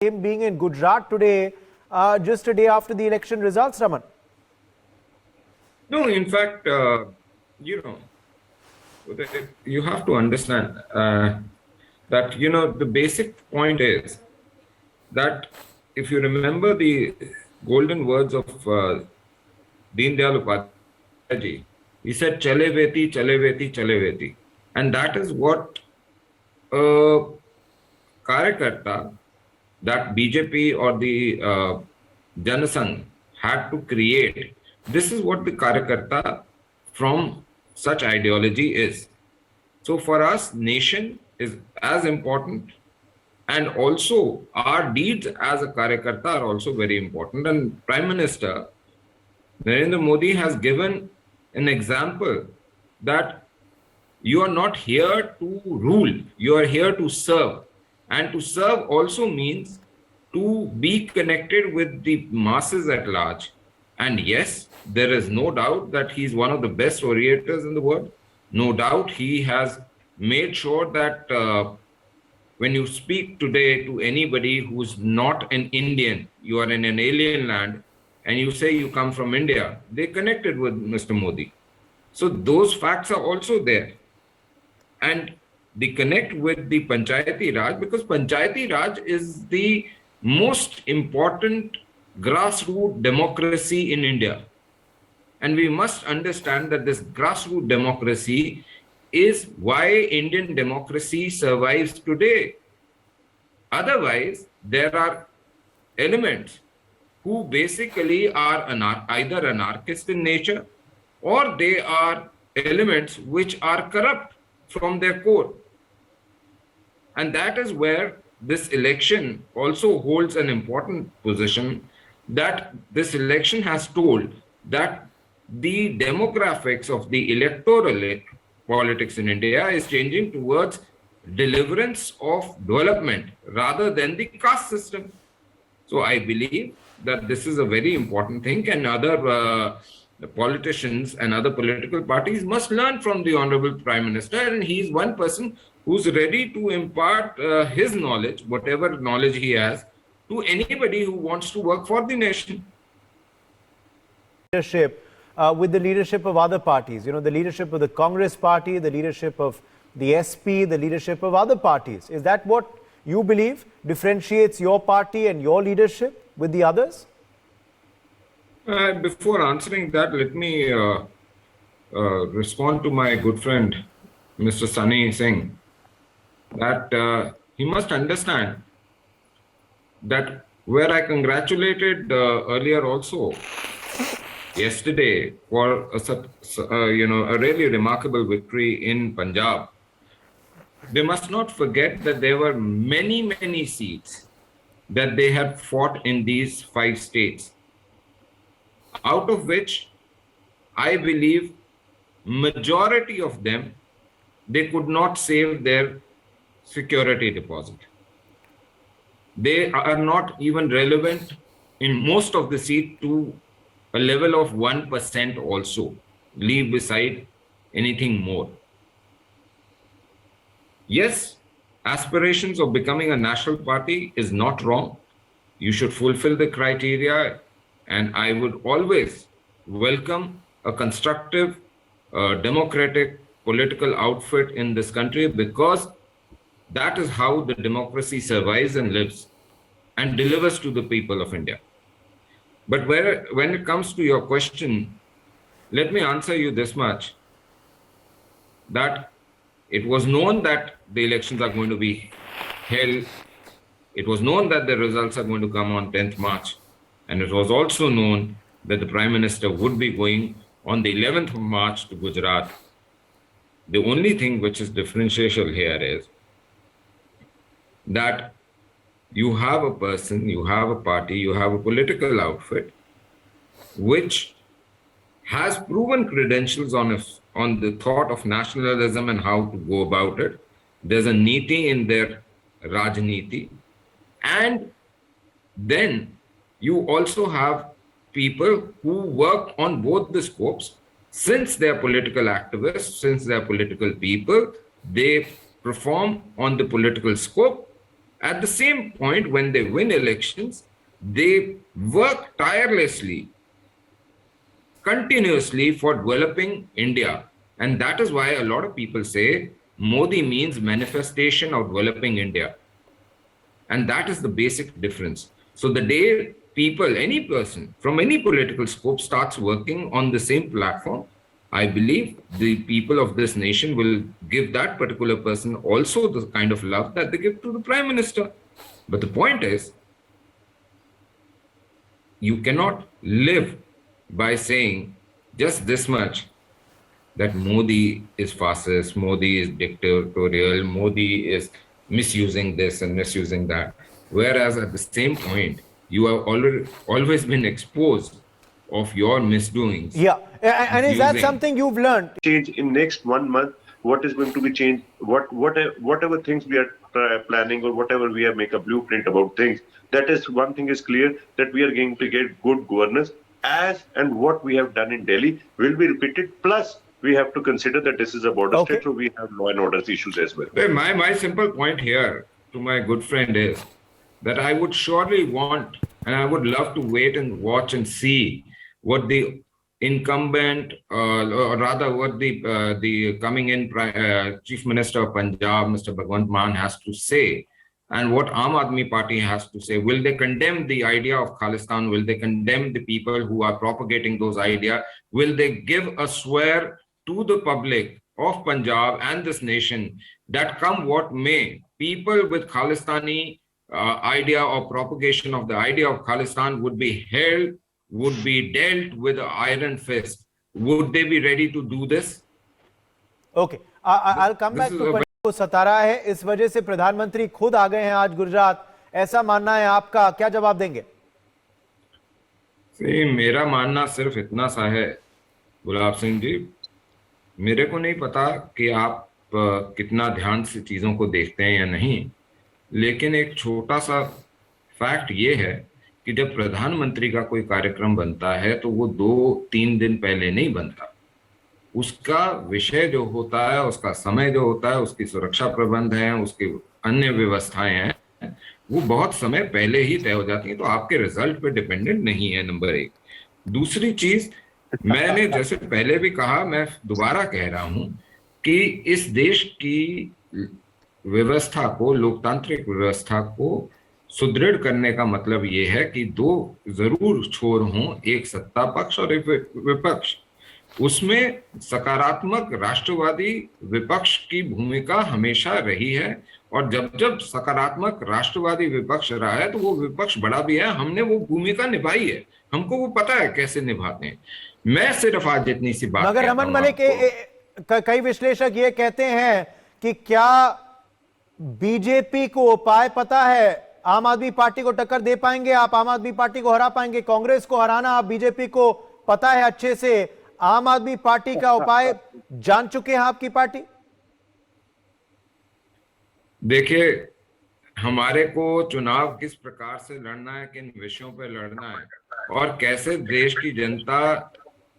him being in Gujarat today, just a day after the election results, Raman? No, in fact, you have to understand that, the basic point is that if you remember the golden words of Deen Dayal Upadhyay ji, he said, "Chale veti, chale veti, chale veti," and that is what Karyakarta, that BJP or the Janasangh had to create. This is what the Karyakarta from such ideology is. So for us, nation is as important, and also our deeds as a Karyakarta are also very important. And Prime Minister Narendra Modi has given an example that you are not here to rule, you are here to serve. And to serve also means to be connected with the masses at large. And yes, there is no doubt that he is one of the best orators in the world. No doubt he has made sure that when you speak today to anybody who's not an Indian, you are in an alien land, and you say you come from India, they connected with Mr. Modi. So those facts are also there. And they connect with the Panchayati Raj, because Panchayati Raj is the most important grassroots democracy in India. And we must understand that this grassroots democracy is why Indian democracy survives today. Otherwise, there are elements who basically are either anarchist in nature, or they are elements which are corrupt from their core. And that is where this election also holds an important position, that this election has told that the demographics of the electoral politics in India is changing towards deliverance of development rather than the caste system. So I believe that this is a very important thing, and other politicians and other political parties must learn from the Honorable Prime Minister, and he is one person who's ready to impart his knowledge, whatever knowledge he has, to anybody who wants to work for the nation. Leadership with the leadership of other parties, the leadership of the Congress party, the leadership of the SP, the leadership of other parties. Is that what you believe differentiates your party and your leadership with the others? Before answering that, let me respond to my good friend, Mr. Sunny Singh, that he must understand that where I congratulated earlier also, yesterday, for a really remarkable victory in Punjab, they must not forget that there were many, many seats that they had fought in these 5 states, out of which I believe majority of them, they could not save their security deposit. They are not even relevant in most of the seats to a level of 1% also, leave beside anything more. Yes, aspirations of becoming a national party is not wrong. You should fulfill the criteria, and I would always welcome a constructive, democratic political outfit in this country, because that is how the democracy survives and lives and delivers to the people of India. But when it comes to your question, let me answer you this much, that it was known that the elections are going to be held. It was known that the results are going to come on 10th March. And it was also known that the Prime Minister would be going on the 11th of March to Gujarat. The only thing which is differential here is that you have a person, you have a party, you have a political outfit which has proven credentials on the thought of nationalism and how to go about it. There's a niti in their Rajniti. And then you also have people who work on both the scopes. Since they're political activists, since they're political people, they perform on the political scope At the same point, when they win elections, they work tirelessly, continuously for developing India. And that is why a lot of people say Modi means manifestation of developing India. And that is the basic difference. So the day people, any person from any political scope starts working on the same platform, I believe the people of this nation will give that particular person also the kind of love that they give to the Prime Minister. But the point is, you cannot live by saying just this much, that Modi is fascist, Modi is dictatorial, Modi is misusing this and misusing that. Whereas at the same point, you have always been exposed of your misdoings. Yeah, and is that something you've learned? Change in next 1 month, what is going to be changed, whatever things we are planning or whatever we have make a blueprint about things, that is one thing is clear, that we are going to get good governance as and what we have done in Delhi will be repeated. Plus, we have to consider that this is a border state, so we have law and order issues as well. My simple point here to my good friend is that I would surely want, and I would love to wait and watch and see what the incumbent, or rather what the coming in Chief Minister of Punjab, Mr. Bhagwant Mann, has to say, and what Aam Aadmi Party has to say. Will they condemn the idea of Khalistan? Will they condemn the people who are propagating those ideas? Will they give a swear to the public of Punjab and this nation that come what may, people with Khalistani idea or propagation of the idea of Khalistan would be held, would be dealt with an iron fist? Would they be ready to do this? Okay, I'll come back to को सता रहा है, इस वजह से प्रधानमंत्री खुद आ गए हैं आज गुजरात, ऐसा मानना है आपका, क्या जवाब देंगे? मेरा मानना सिर्फ इतना सा है गुलाब सिंह जी, मेरे को नहीं पता कि आप कितना ध्यान से चीजों को देखते हैं या नहीं, लेकिन एक छोटा सा फैक्ट ये है कि जब प्रधानमंत्री का कोई कार्यक्रम बनता है तो वो 2-3 दिन पहले नहीं बनता। उसका विषय जो होता है, उसका समय जो होता है, उसकी सुरक्षा प्रबंध है, उसकी अन्य व्यवस्थाएं हैं, वो बहुत समय पहले ही तय हो जाती हैं, तो आपके रिजल्ट पे डिपेंडेंट नहीं है, नंबर 1। दूसरी चीज, मैंने जैसे पहले भी कहा, मैं दोबारा कह रहा हूं कि इस देश की व्यवस्था को, लोकतांत्रिक व्यवस्था को सुदृढ़ करने का मतलब ये है कि 2 जरूर छोर हों, एक सत्ता पक्ष और एक विपक्ष। उसमें सकारात्मक राष्ट्रवादी विपक्ष की भूमिका हमेशा रही है, और जब जब सकारात्मक राष्ट्रवादी विपक्ष रहा है तो वो विपक्ष बड़ा भी है, हमने वो भूमिका निभाई है, हमको वो पता है कैसे निभाते हैं। मैं सिर्फ आज इतनी सी बात, मगर रमन मलिक, कई विश्लेषक ये कहते हैं कि क्या बीजेपी को उपाय पता है, आम आदमी पार्टी को टक्कर दे पाएंगे आप, आम आदमी पार्टी को हरा पाएंगे? कांग्रेस को हराना आप बीजेपी को पता है अच्छे से, आम आदमी पार्टी का उपाय जान चुके हैं आपकी पार्टी? देखिए, हमारे को चुनाव किस प्रकार से लड़ना है, किन विषयों पर लड़ना है, और कैसे देश की जनता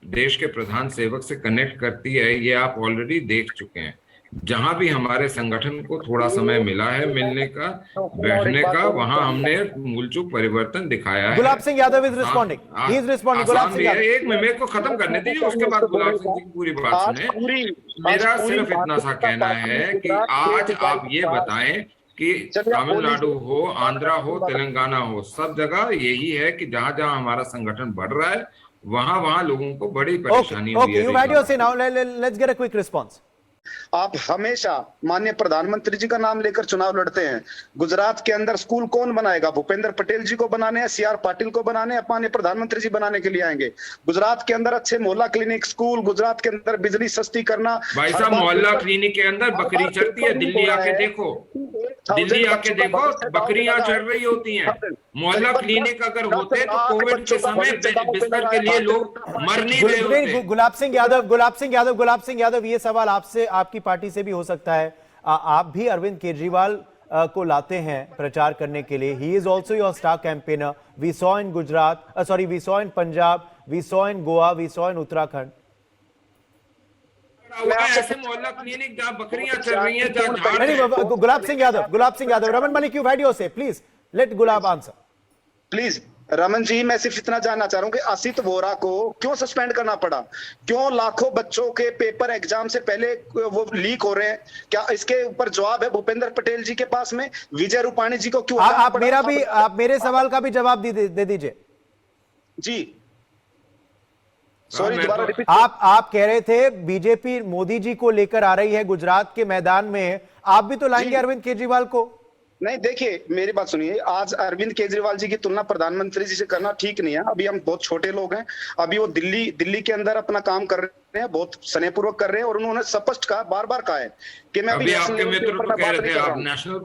देश के प्रधान सेवक से कनेक्ट करती है, ये आप ऑलरेडी देख चुके हैं। जहां भी हमारे संगठन को थोड़ा समय मिला है मिलने का, बैठने का, वहां हमने मूलचूक परिवर्तन दिखाया है। Gulab Singh Yadav is responding, he is responding. Gulab Singh Yadav, एक मिनट को खत्म करने दीजिए, उसके बाद गुलाब सिंह जी की पूरी बात सुने। मेरा सिर्फ इतना सा कहना है कि आज आप ये बताएं कि तमिलनाडु हो, आंध्रा हो, तेलंगाना हो, सब जगह यही है कि जहां जहां हमारा संगठन बढ़ रहा है, वहां लोगों को बड़ी परेशानी हुई है। यू हैड योर से, now let's get a quick response. आप हमेशा माननीय प्रधानमंत्री जी का नाम लेकर चुनाव लड़ते हैं। गुजरात के अंदर स्कूल कौन बनाएगा? भूपेंद्र पटेल जी को बनाने हैं, सीआर पाटिल को बनाने हैं, माननीय प्रधानमंत्री जी बनाने के लिए आएंगे। गुजरात के अंदर अच्छे मोहल्ला क्लिनिक, स्कूल, गुजरात के अंदर बिजली सस्ती करना। भाई साहब, मोहल्ला क्लिनिक के अंदर बकरी चढ़ती है, दिल्ली आके देखो, दिल्ली आके देखो, बकरियां चढ़ रही होती हैं। मोहल्ला क्लिनिक अगर होते तो कोविड के समय बिस्तर के लिए लोग मर नहीं गए होते। गुलाब सिंह यादव, ये सवाल आपसे, आपकी पार्टी से भी हो सकता है। आप भी अरविंद केजरीवाल को लाते हैं प्रचार करने के लिए। He is also your star campaigner. We saw in Gujarat, we saw in Punjab, we saw in Goa, we saw in Uttarakhand. मैं आपसे ऐसे मोहल्ला क्लिनिक जहाँ बकरियां चल रही हैं, जहाँ झाड़ नहीं, नहीं, Gulab Singh Yadav, Raman Malik, you've had your say. Please let Gulab answer. Please Raman ji, मैं सिर्फ इतना जानना चाह रहा हूँ कि असित वोरा को क्यों सस्पेंड करना पड़ा? क्यों लाखों बच्चों के पेपर एग्जाम से पहले वो लीक हो रहे हैं? क्या इसके ऊपर जवाब है भूपेंद्र पटेल जी के पास में? विजय रूपाणी जी को क्यों हटाना पड़ा? आप मेरे सवाल का भी जवाब दे दीजिए जी। सॉरी, दोबारा रिपीट। आप कह रहे थे बीजेपी मोदी जी को लेकर आ रही है गुजरात के मैदान में, आप भी तो लाएंगे अरविंद केजरीवाल को? नहीं, देखिए मेरी बात सुनिए, आज अरविंद केजरीवाल जी की तुलना प्रधानमंत्री जी से करना ठीक नहीं है। अभी हम बहुत छोटे लोग हैं, अभी वो दिल्ली के अंदर अपना काम कर रहे हैं, बहुत स्नेहपूर्वक कर रहे हैं, और उन्होंने स्पष्ट कहा, बार बार कहा है कि मैं अभी आपके नेशनल लेवल के मित्र ऊपर तो मैं कह बात रहे नहीं थे कर रहा आप हूं। नेशनल